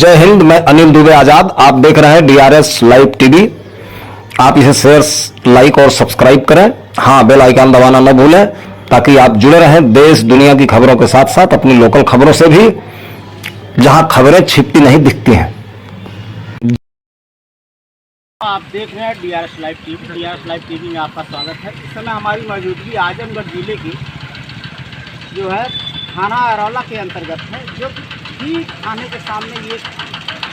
जय हिंद। मैं अनिल दुबे आजाद। आप देख रहे हैं डीआरएस लाइव टीवी। आप इसे शेयर, लाइक और सब्सक्राइब करें। हाँ, बेल आइकन दबाना न भूलें ताकि आप जुड़े रहें देश दुनिया की खबरों के साथ साथ अपनी लोकल खबरों से भी, जहां खबरें छिपती नहीं दिखती हैं। आप देख रहे हैं DRS live TV. DRS live TV में आपका स्वागत है। इस समय हमारी मौजूदगी आजमगढ़ जिले की जो है थाना अरौला के अंतर्गत है, जो ठीक थाने के सामने ये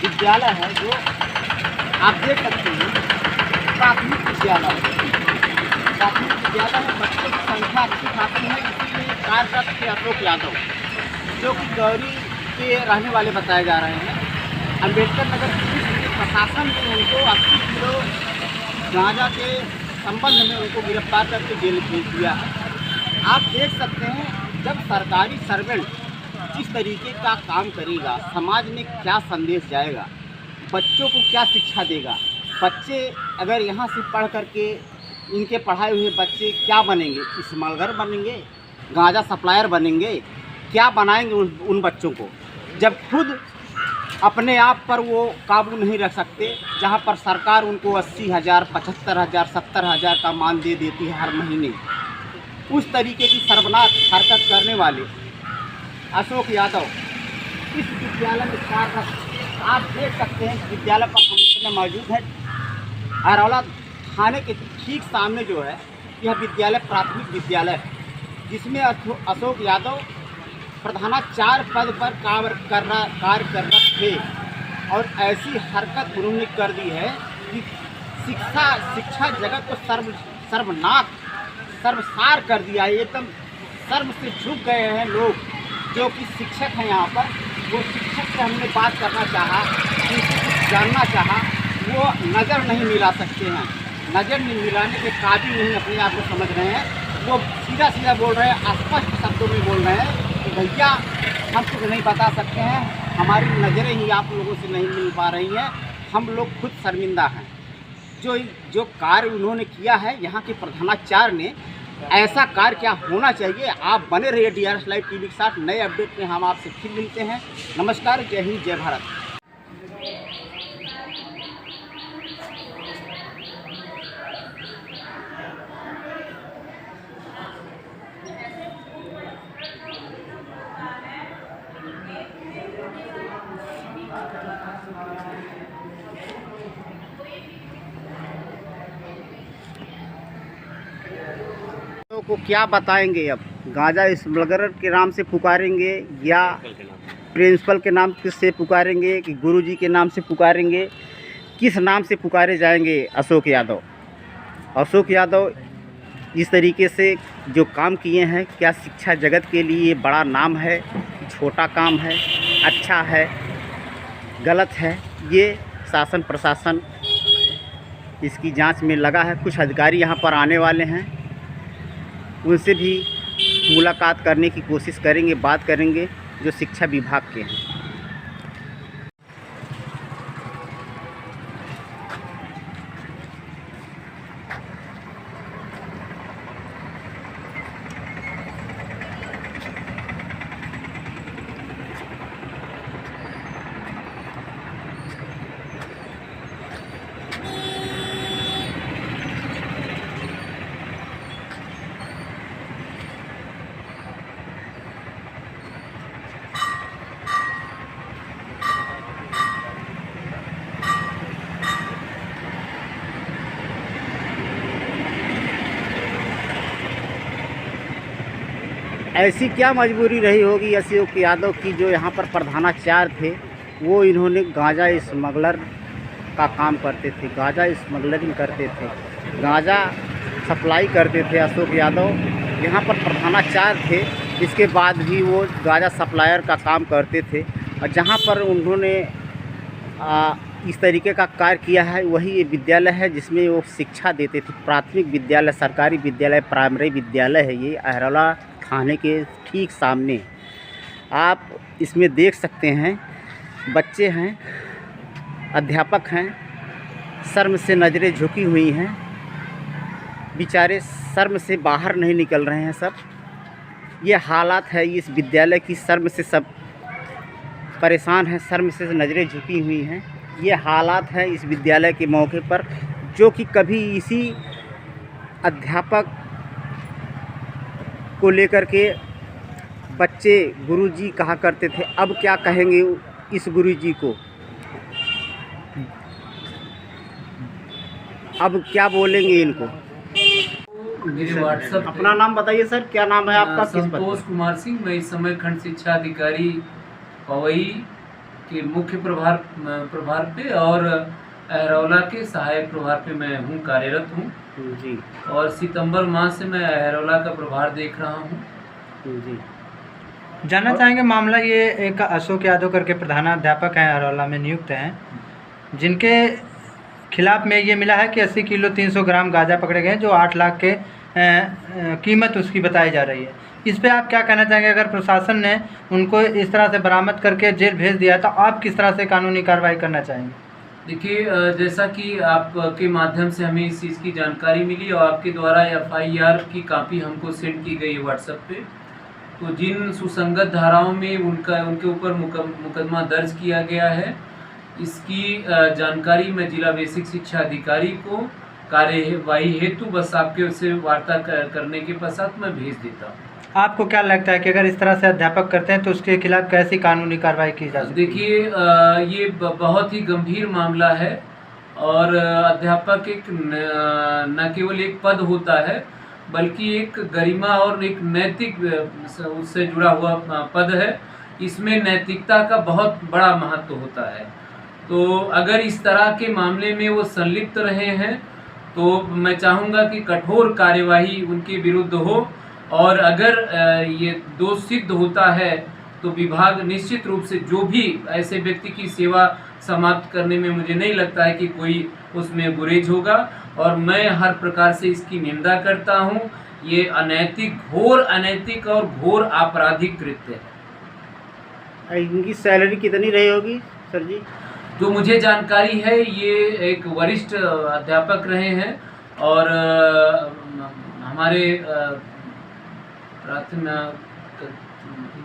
विद्यालय है जो आप देख सकते हैं, प्राथमिक विद्यालय है। प्राथमिक विद्यालय में बच्चों की संख्या अच्छी खासी है। इसीलिए कार्यरत थे अशोक यादव, जो कि गौरी के रहने वाले बताए जा रहे हैं। अम्बेडकर नगर पुलिस के प्रशासन ने उनको 80 किलो गांजा के संबंध में उनको गिरफ्तार करके जेल भेज दिया है। आप देख सकते हैं, जब सरकारी सर्वेंट जिस तरीके का काम करेगा, समाज में क्या संदेश जाएगा, बच्चों को क्या शिक्षा देगा। बच्चे अगर यहाँ से पढ़ करके, इनके पढ़ाए हुए बच्चे क्या बनेंगे? स्मगलर बनेंगे, गांजा सप्लायर बनेंगे, क्या बनाएंगे उन बच्चों को, जब खुद अपने आप पर वो काबू नहीं रख सकते। जहाँ पर सरकार उनको 80,000, 75,000, 70,000 का मान दे देती है हर महीने। उस तरीके की शर्मनाक हरकत करने वाले अशोक यादव इस विद्यालय में कार्यरत। आप देख सकते हैं विद्यालय पर हम इस समय मौजूद है। अरौला थाने के ठीक सामने जो है यह विद्यालय प्राथमिक विद्यालय है, जिसमें अशोक यादव प्रधानाचार्य पद पर कार्यरत थे। और ऐसी हरकत उन्होंने कर दी है कि शिक्षा जगत को सर्वसार कर दिया है। एकदम शर्म से झुक गए हैं लोग जो कि शिक्षक हैं यहाँ पर। वो शिक्षक से हमने बात करना चाहा, उनसे कुछ जानना चाहा, वो नज़र नहीं मिला सकते हैं। नज़र नहीं मिलाने के काबिल नहीं अपने आप को समझ रहे हैं। वो सीधा सीधा बोल रहे हैं, स्पष्ट शब्दों में बोल रहे हैं कि भैया हम कुछ नहीं बता सकते हैं, हमारी नज़रें ही आप लोगों से नहीं मिल पा रही हैं, हम लोग खुद शर्मिंदा हैं। जो कार्य उन्होंने किया है यहाँ के प्रधानाचार्य ने, ऐसा कार्य क्या होना चाहिए। आप बने रहिए डीआरएस लाइव टीवी के साथ। नए अपडेट में हम आपसे फिर मिलते हैं। नमस्कार, जय हिंद, जय भारत। को क्या बताएंगे? अब गांजा स्मगलर के नाम से पुकारेंगे या प्रिंसिपल के नाम से पुकारेंगे कि गुरुजी के नाम से पुकारेंगे? किस नाम से पुकारे जाएंगे अशोक यादव? अशोक यादव इस तरीके से जो काम किए हैं, क्या शिक्षा जगत के लिए बड़ा नाम है, छोटा काम है, अच्छा है, गलत है? ये शासन प्रशासन इसकी जांच में लगा है। कुछ अधिकारी यहाँ पर आने वाले हैं, उनसे भी मुलाकात करने की कोशिश करेंगे, बात करेंगे, जो शिक्षा विभाग के हैं। ऐसी क्या मजबूरी रही होगी अशोक यादव की, जो यहाँ पर प्रधानाचार्य थे, वो इन्होंने गांजा स्मगलर का काम करते थे, गांजा स्मगलरिंग करते थे, गांजा सप्लाई करते थे। अशोक यादव यहाँ पर प्रधानाचार्य थे, इसके बाद भी वो गांजा सप्लायर का काम करते थे। और जहाँ पर उन्होंने इस तरीके का कार्य किया है, वही ये विद्यालय है जिसमें वो शिक्षा देते थे। प्राथमिक विद्यालय, सरकारी विद्यालय, प्राइमरी विद्यालय है ये, अरौला थाने के ठीक सामने। आप इसमें देख सकते हैं, बच्चे हैं, अध्यापक हैं, शर्म से नज़रें झुकी हुई हैं, बेचारे शर्म से बाहर नहीं निकल रहे हैं सब। ये हालात है इस विद्यालय की, शर्म से सब परेशान हैं, शर्म से नज़रें झुकी हुई हैं। ये हालात हैं इस विद्यालय के मौके पर, जो कि कभी इसी अध्यापक को लेकर के बच्चे गुरुजी कहा करते थे। अब क्या कहेंगे इस गुरुजी को, अब क्या बोलेंगे इनको? मेरे व्हाट्सएप अपना नाम बताइए सर, क्या नाम है आपका? किस पद संतोष पर? कुमार सिंह। मैं इस समय खंड शिक्षा अधिकारी पवई के मुख्य प्रभार पे और अहरौला के सहायक प्रभार पे मैं हूँ, कार्यरत हूँ जी और सितंबर माह से मैं अहरौला का प्रभार देख रहा हूँ। जी। जानना चाहेंगे मामला ये एक अशोक यादव करके प्रधानाध्यापक हैं, अहरौला में नियुक्त हैं, जिनके खिलाफ में ये मिला है कि 80 किलो 300 ग्राम गांजा पकड़े गए, जो 8 लाख के कीमत उसकी बताई जा रही है। इस पे आप क्या कहना चाहेंगे? अगर प्रशासन ने उनको इस तरह से बरामद करके जेल भेज दिया तो आप किस तरह से कानूनी कार्रवाई करना चाहेंगे? देखिए, जैसा कि आपके माध्यम से हमें इस चीज़ की जानकारी मिली और आपके द्वारा FIR की कॉपी हमको सेंड की गई व्हाट्सएप पे, तो जिन सुसंगत धाराओं में उनके ऊपर मुकदमा दर्ज किया गया है, इसकी जानकारी मैं जिला बेसिक शिक्षा अधिकारी को कार्यवाही हेतु बस आपके उससे वार्ता करने के पश्चात मैं भेज देता हूँ। आपको क्या लगता है कि अगर इस तरह से अध्यापक करते हैं तो उसके खिलाफ कैसी कानूनी कार्रवाई की जा सकती है? देखिए, ये बहुत ही गंभीर मामला है और अध्यापक एक न केवल एक पद होता है, बल्कि एक गरिमा और एक नैतिक उससे जुड़ा हुआ पद है। इसमें नैतिकता का बहुत बड़ा महत्व होता है। तो अगर इस तरह के मामले में वो संलिप्त रहे हैं तो मैं चाहूँगा कि कठोर कार्यवाही उनके विरुद्ध हो और अगर ये दोष सिद्ध होता है तो विभाग निश्चित रूप से जो भी ऐसे व्यक्ति की सेवा समाप्त करने में मुझे नहीं लगता है कि कोई उसमें गुरेज होगा और मैं हर प्रकार से इसकी निंदा करता हूँ। ये अनैतिक, घोर अनैतिक और घोर आपराधिक कृत्य है। इनकी सैलरी कितनी रही होगी सर जी? जो मुझे जानकारी है, ये एक वरिष्ठ अध्यापक रहे हैं और हमारे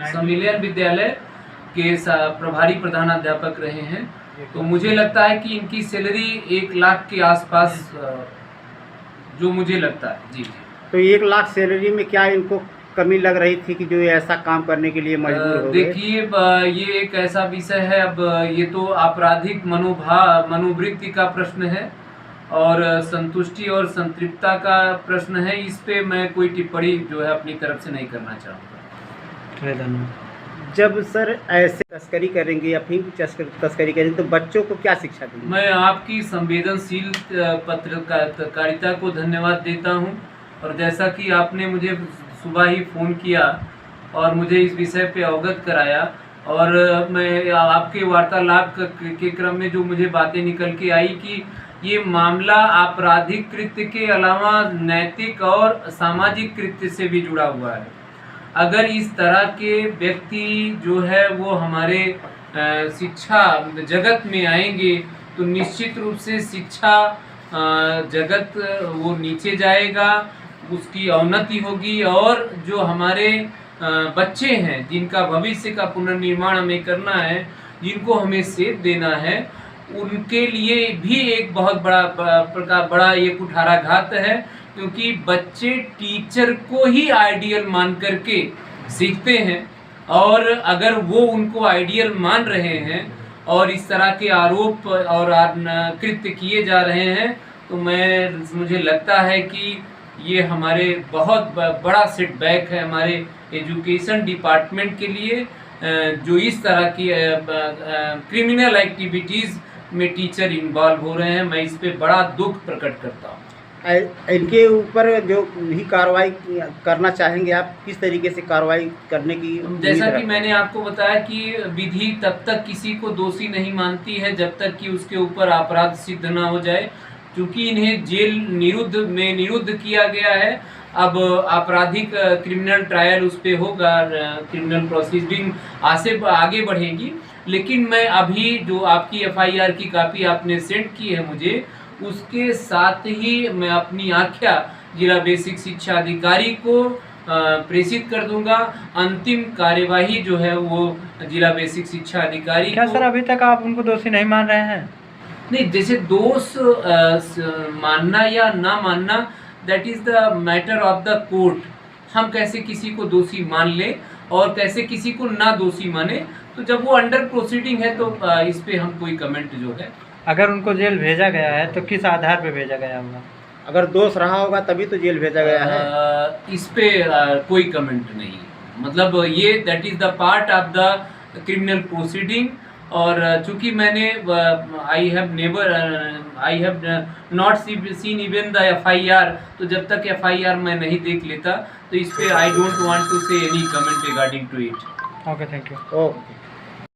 सम्मिलन विद्यालय के प्रभारी प्रधानाध्यापक रहे हैं। तो मुझे लगता है कि इनकी सैलरी 1 लाख के आसपास, जो मुझे लगता है। जी। तो 1 लाख सैलरी में क्या इनको कमी लग रही थी कि जो ये ऐसा काम करने के लिए मजबूर हो गए? देखिए, ये एक ऐसा विषय है, अब ये तो आपराधिक मनोवृत्ति का प्रश्न है और संतुष्टि और संतृप्तता का प्रश्न है। इस पे मैं कोई टिप्पणी जो है अपनी तरफ से नहीं करना चाहूँगा। धन्यवाद। जब सर ऐसे तस्करी करेंगे या फिर तस्करी करेंगे तो बच्चों को क्या शिक्षा देंगे? मैं आपकी संवेदनशील पत्रकारिता को धन्यवाद देता हूँ और जैसा कि आपने मुझे सुबह ही फ़ोन किया और मुझे इस विषय पे अवगत कराया और मैं आपके वार्तालाप के क्रम में जो मुझे बातें निकल के आई कि ये मामला आपराधिक कृत्य के अलावा नैतिक और सामाजिक कृत्य से भी जुड़ा हुआ है। अगर इस तरह के व्यक्ति जो है वो हमारे शिक्षा जगत में आएंगे तो निश्चित रूप से शिक्षा जगत वो नीचे जाएगा, उसकी अवनति होगी और जो हमारे बच्चे हैं जिनका भविष्य का पुनर्निर्माण हमें करना है, जिनको हमें सेध देना है, उनके लिए भी एक बहुत बड़ा ये कुठाराघात है। क्योंकि बच्चे टीचर को ही आइडियल मान करके सीखते हैं और अगर वो उनको आइडियल मान रहे हैं और इस तरह के आरोप और कृत्य किए जा रहे हैं तो मुझे लगता है कि ये हमारे बहुत बड़ा सेटबैक है हमारे एजुकेशन डिपार्टमेंट के लिए, जो इस तरह की क्रिमिनल एक्टिविटीज़ में टीचर इन्वॉल्व हो रहे हैं। मैं इस पे बड़ा दुख प्रकट करता हूँ। इनके ऊपर जो भी कार्रवाई करना चाहेंगे आप, किस तरीके से कार्रवाई करने की? जैसा कि मैंने आपको बताया कि विधि तब तक किसी को दोषी नहीं मानती है जब तक कि उसके ऊपर अपराध सिद्ध ना हो जाए। क्योंकि इन्हें जेल निरुद्ध किया गया है, अब आपराधिक क्रिमिनल ट्रायल उस पर होगा, क्रिमिनल प्रोसीडिंग आगे बढ़ेगी। लेकिन मैं अभी जो आपकी FIR की कॉपी आपने सेंड की है मुझे, उसके साथ ही मैं अपनी आख्या जिला बेसिक शिक्षा अधिकारी को प्रेषित कर दूंगा। अंतिम कार्यवाही जो है वो जिला बेसिक शिक्षा अधिकारी क्या को- सर अभी तक आप उनको दोषी नहीं मान रहे हैं? नहीं, जैसे दोष मानना या ना मानना that is the matter of the court. हम कैसे किसी को दोषी मान ले और कैसे किसी को ना दोषी माने, तो जब वो अंडर प्रोसीडिंग है तो इस पे हम कोई कमेंट जो है। अगर उनको जेल भेजा गया है तो किस आधार पे भेजा गया होगा? अगर दोष रहा होगा तभी तो जेल भेजा गया है। इस पे कोई कमेंट नहीं है। मतलब ये that is the part of the criminal proceeding. और चूंकि मैंने I have not seen even the FIR, तो जब तक FIR मैं नहीं देख लेता तो इस पे I don't want to say any comment regarding to it. Okay, thank you. Okay.